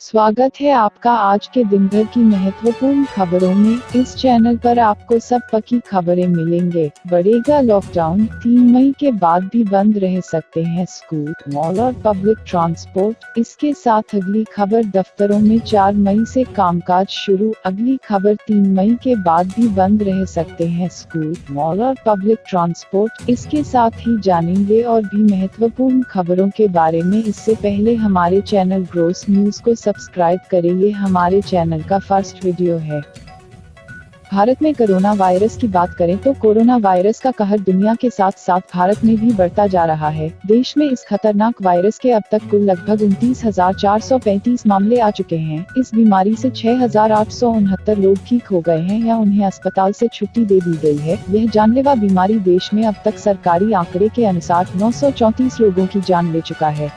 स्वागत है आपका आज के दिन भर की महत्वपूर्ण खबरों में। इस चैनल पर आपको सब पकी खबरें मिलेंगे। बढ़ेगा लॉकडाउन, 3 मई के बाद भी बंद रह सकते हैं स्कूल, मॉल और पब्लिक ट्रांसपोर्ट। इसके साथ अगली खबर, दफ्तरों में 4 मई से कामकाज शुरू। अगली खबर, 3 मई के बाद भी बंद रह सकते हैं स्कूल, मॉल और पब्लिक ट्रांसपोर्ट। इसके साथ ही जानेंगे और भी महत्वपूर्ण खबरों के बारे में। इससे पहले हमारे चैनल ग्रोस न्यूज को सब्सक्राइब करें। ये हमारे चैनल का फर्स्ट वीडियो है। भारत में कोरोना वायरस की बात करें तो कोरोना वायरस का कहर दुनिया के साथ साथ भारत में भी बढ़ता जा रहा है। देश में इस खतरनाक वायरस के अब तक कुल लगभग 29,435 मामले आ चुके हैं। इस बीमारी से 6,869 लोग ठीक हो गए हैं या उन्हें अस्पताल से छुट्टी दे दी गई है। यह जानलेवा बीमारी देश में अब तक सरकारी आंकड़े के अनुसार 934 लोगों की जान ले चुका है।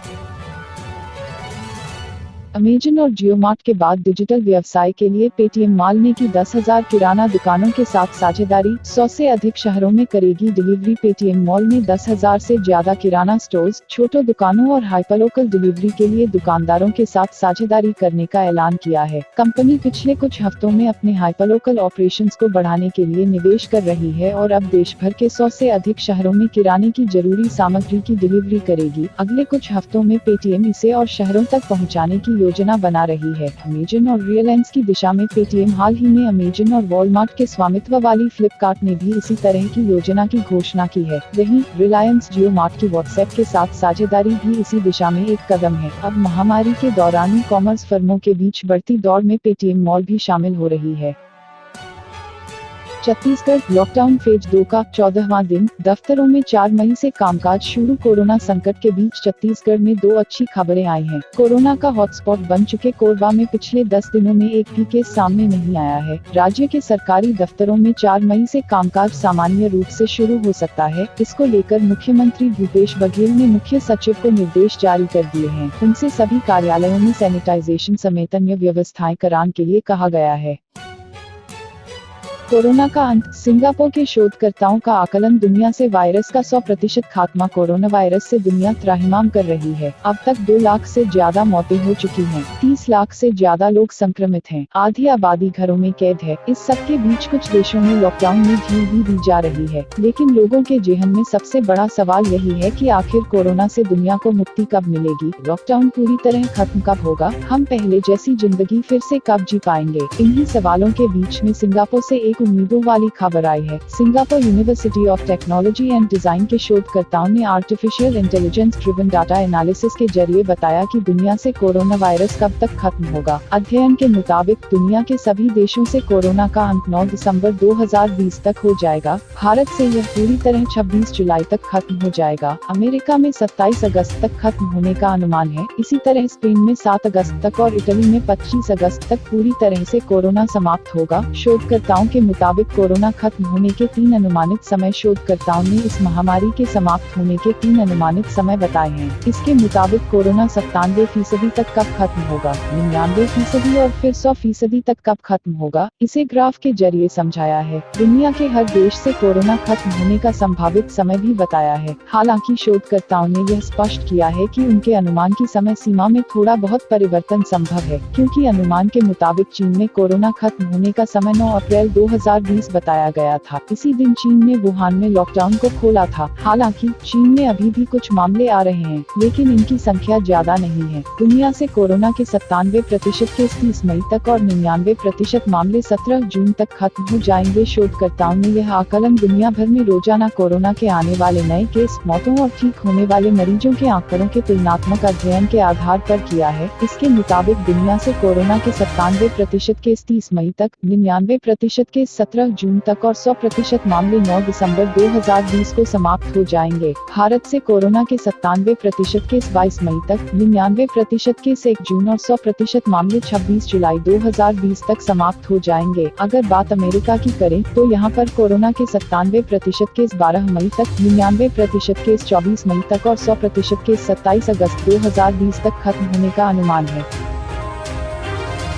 अमेजन और जियो मार्ट के बाद डिजिटल व्यवसाय के लिए पेटीएम मॉल ने की 10,000 किराना दुकानों के साथ साझेदारी। 100 से अधिक शहरों में करेगी डिलीवरी। पेटीएम मॉल ने 10,000 से ज्यादा किराना स्टोर्स, छोटे दुकानों और हाइपरलोकल डिलीवरी के लिए दुकानदारों के साथ साझेदारी करने का ऐलान किया है। कंपनी पिछले कुछ हफ्तों में अपने हाइपरलोकल ऑपरेशंस को बढ़ाने के लिए निवेश कर रही है और अब देश भर के 100 से अधिक शहरों में किराने की जरूरी सामग्री की डिलीवरी करेगी। अगले कुछ हफ्तों में पेटीएम इसे और शहरों तक पहुँचाने की योजना बना रही है। अमेजन और रिलायंस की दिशा में पेटीएम। हाल ही में अमेजन और वॉलमार्ट के स्वामित्व वाली फ्लिपकार्ट ने भी इसी तरह की योजना की घोषणा की है। वहीं रिलायंस जियो मार्ट की व्हाट्सएप के साथ साझेदारी भी इसी दिशा में एक कदम है। अब महामारी के दौरान ई कॉमर्स फर्मों के बीच बढ़ती दौड़ में पेटीएम मॉल भी शामिल हो रही है। छत्तीसगढ़ लॉकडाउन फेज 2 का 14वां दिन। दफ्तरों में 4 मई से कामकाज शुरू। कोरोना संकट के बीच छत्तीसगढ़ में 2 अच्छी खबरें आई हैं। कोरोना का हॉटस्पॉट बन चुके कोरबा में पिछले 10 दिनों में एक भी केस सामने नहीं आया है। राज्य के सरकारी दफ्तरों में 4 मई से कामकाज सामान्य रूप से शुरू हो सकता है। इसको लेकर मुख्यमंत्री भूपेश बघेल ने मुख्य सचिव को निर्देश जारी कर दिए हैं। उनसे सभी कार्यालयों में सैनिटाइजेशन समेत अन्य व्यवस्थाएं कराने के लिए कहा गया है। कोरोना का अंत, सिंगापुर के शोधकर्ताओं का आकलन। दुनिया से वायरस का 100% खात्मा। कोरोना वायरस से दुनिया त्राहिमाम कर रही है। अब तक 2 लाख से ज्यादा मौतें हो चुकी हैं। 30 लाख से ज्यादा लोग संक्रमित हैं। आधी आबादी घरों में कैद है। इस सब के बीच कुछ देशों में लॉकडाउन में ढील भी दी जा रही है। लेकिन लोगों के जेहन में सबसे बड़ा सवाल यही है कि आखिर कोरोना से दुनिया को मुक्ति कब मिलेगी? लॉकडाउन पूरी तरह खत्म कब होगा? हम पहले जैसी जिंदगी फिर से कब जी पाएंगे? इन्हीं सवालों के बीच में सिंगापुर से एक उम्मीदों वाली खबर आई है। Singapore university of technology and design के शोधकर्ताओं ने artificial intelligence driven data analysis के जरिए बताया कि दुनिया से कोरोना वायरस कब तक खत्म होगा। अध्ययन के मुताबिक दुनिया के सभी देशों से कोरोना का अंत 9 दिसंबर 2020 तक हो जाएगा। भारत से यह पूरी तरह 26 जुलाई तक खत्म हो जाएगा। अमेरिका में 27 अगस्त तक खत्म होने का अनुमान है। इसी तरह स्पेन में 7 अगस्त तक और इटली में 25 अगस्त तक पूरी तरह से कोरोना समाप्त होगा। शोधकर्ताओं के मुताबिक कोरोना खत्म होने के 3 अनुमानित समय। शोधकर्ताओं ने इस महामारी के समाप्त होने के 3 अनुमानित समय बताए हैं। इसके मुताबिक कोरोना 97% तक कब खत्म होगा, 99% और फिर 100% तक कब खत्म होगा, इसे ग्राफ के जरिए समझाया है। दुनिया के हर देश से कोरोना खत्म होने का संभावित समय भी बताया है। हालांकि शोधकर्ताओं ने यह स्पष्ट किया है कि उनके अनुमान की समय सीमा में थोड़ा बहुत परिवर्तन संभव है, क्योंकि अनुमान के मुताबिक चीन में कोरोना खत्म होने का समय 9 अप्रैल 2020 बताया गया था। इसी दिन चीन ने वुहान में लॉकडाउन को खोला था। हालांकि चीन में अभी भी कुछ मामले आ रहे हैं, लेकिन इनकी संख्या ज्यादा नहीं है। दुनिया से कोरोना के 97% केस 30 मई तक और 99% मामले 17 जून तक खत्म हो जाएंगे। शोधकर्ताओं ने यह आकलन दुनिया भर में रोजाना कोरोना के आने वाले नए केस, मौतों और ठीक होने वाले मरीजों के आंकड़ों के तुलनात्मक अध्ययन के आधार पर किया है। इसके मुताबिक दुनिया से कोरोना के 97% केस 30 मई तक, 99% केस 17 जून तक और 100% मामले 9 दिसंबर 2020 को समाप्त हो जाएंगे। भारत से कोरोना के 97% केस 22 मई तक, 99% केस 1 जून और 100% मामले 26 जुलाई 2020 तक समाप्त हो जाएंगे। अगर बात अमेरिका की करें तो यहाँ पर कोरोना के 97% केस 12 मई तक, 99% केस 24 मई तक और 100% केस 27 अगस्त 2020 तक खत्म होने का अनुमान है।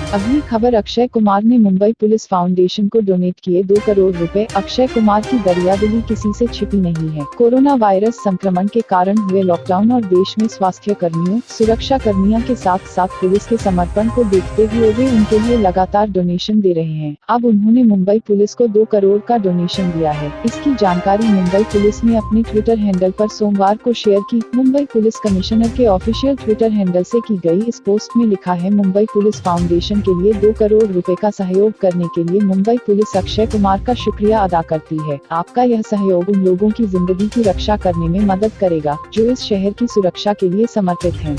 अगली खबर, अक्षय कुमार ने मुंबई पुलिस फाउंडेशन को डोनेट किए 2 करोड़ रुपए। अक्षय कुमार की दरियादिली किसी से छिपी नहीं है। कोरोना वायरस संक्रमण के कारण हुए लॉकडाउन और देश में स्वास्थ्य कर्मियों, सुरक्षा कर्मियों के साथ साथ पुलिस के समर्पण को देखते हुए वे उनके लिए लगातार डोनेशन दे रहे हैं। अब उन्होंने मुंबई पुलिस को 2 करोड़ का डोनेशन दिया है। इसकी जानकारी मुंबई पुलिस ने अपने ट्विटर हैंडल पर सोमवार को शेयर की। मुंबई पुलिस कमिश्नर के ऑफिशियल ट्विटर हैंडल से की गई इस पोस्ट में लिखा है, मुंबई पुलिस फाउंडेशन के लिए 2 करोड़ रुपए का सहयोग करने के लिए मुंबई पुलिस अक्षय कुमार का शुक्रिया अदा करती है। आपका यह सहयोग उन लोगों की जिंदगी की रक्षा करने में मदद करेगा जो इस शहर की सुरक्षा के लिए समर्पित हैं।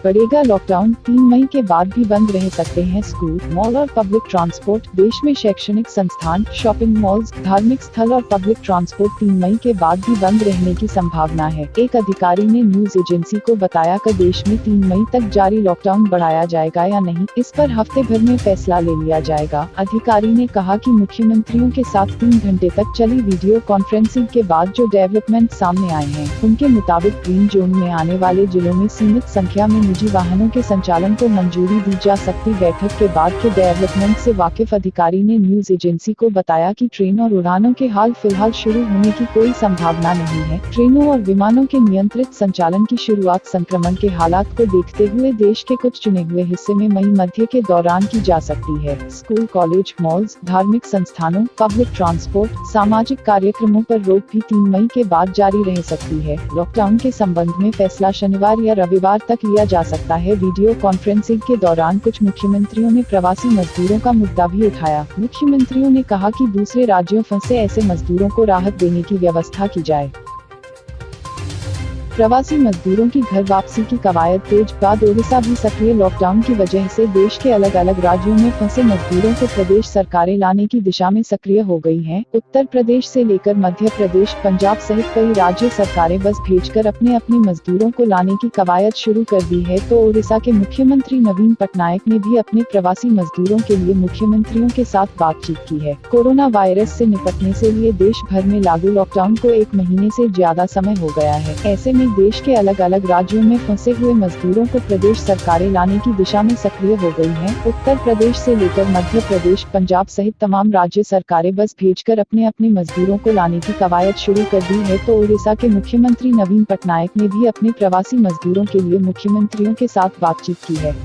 बढ़ेगा लॉकडाउन, 3 मई के बाद भी बंद रह सकते हैं स्कूल, मॉल और पब्लिक ट्रांसपोर्ट। देश में शैक्षणिक संस्थान, शॉपिंग मॉल्स, धार्मिक स्थल और पब्लिक ट्रांसपोर्ट 3 मई के बाद भी बंद रहने की संभावना है। एक अधिकारी ने न्यूज एजेंसी को बताया कि देश में 3 मई तक जारी लॉकडाउन बढ़ाया जाएगा या नहीं, इस पर हफ्ते भर में फैसला ले लिया जाएगा। अधिकारी ने कहा कि मुख्यमंत्रियों के साथ 3 घंटे तक चली वीडियो कॉन्फ्रेंसिंग के बाद जो डेवलपमेंट सामने आए हैं, उनके मुताबिक ग्रीन जोन में आने वाले जिलों में सीमित संख्या में निजी वाहनों के संचालन को मंजूरी दी जा सकती। बैठक के बाद के डेवलपमेंट से वाकिफ अधिकारी ने न्यूज एजेंसी को बताया कि ट्रेन और उड़ानों के हाल फिलहाल शुरू होने की कोई संभावना नहीं है। ट्रेनों और विमानों के नियंत्रित संचालन की शुरुआत संक्रमण के हालात को देखते हुए देश के कुछ चुने हुए हिस्से में मई मध्य के दौरान की जा सकती है। स्कूल, कॉलेज, मॉल्स, धार्मिक संस्थानों, पब्लिक ट्रांसपोर्ट, सामाजिक कार्यक्रमों पर रोक भी 3 मई के बाद जारी रह सकती है। लॉकडाउन के संबंध में फैसला शनिवार या रविवार तक लिया जा सकता है। वीडियो कॉन्फ्रेंसिंग के दौरान कुछ मुख्यमंत्रियों ने प्रवासी मजदूरों का मुद्दा भी उठाया। मुख्यमंत्रियों ने कहा कि दूसरे राज्यों फंसे ऐसे मजदूरों को राहत देने की व्यवस्था की जाए। प्रवासी मजदूरों की घर वापसी की कवायद तेज, बाद ओडिशा भी सक्रिय। लॉकडाउन की वजह से देश के अलग अलग राज्यों में फंसे मजदूरों को प्रदेश सरकारें लाने की दिशा में सक्रिय हो गई हैं। उत्तर प्रदेश से लेकर मध्य प्रदेश, पंजाब सहित कई राज्य सरकारें बस भेजकर अपने अपने मजदूरों को लाने की कवायद शुरू कर दी है। तो ओडिशा के मुख्यमंत्री नवीन पटनायक ने भी अपने प्रवासी मजदूरों के लिए मुख्यमंत्रियों के साथ बातचीत की है। कोरोना वायरस से निपटने से लिए देश भर में लागू लॉकडाउन को 1 महीने से ज्यादा समय हो गया है। ऐसे में देश के अलग अलग राज्यों में फंसे हुए मजदूरों को प्रदेश सरकारें लाने की दिशा में सक्रिय हो गई हैं। उत्तर प्रदेश से लेकर मध्य प्रदेश, पंजाब सहित तमाम राज्य सरकारें बस भेजकर अपने अपने मजदूरों को लाने की कवायद शुरू कर दी है। तो ओडिशा के मुख्यमंत्री नवीन पटनायक ने भी अपने प्रवासी मजदूरों के लिए मुख्यमंत्रियों के साथ बातचीत की है।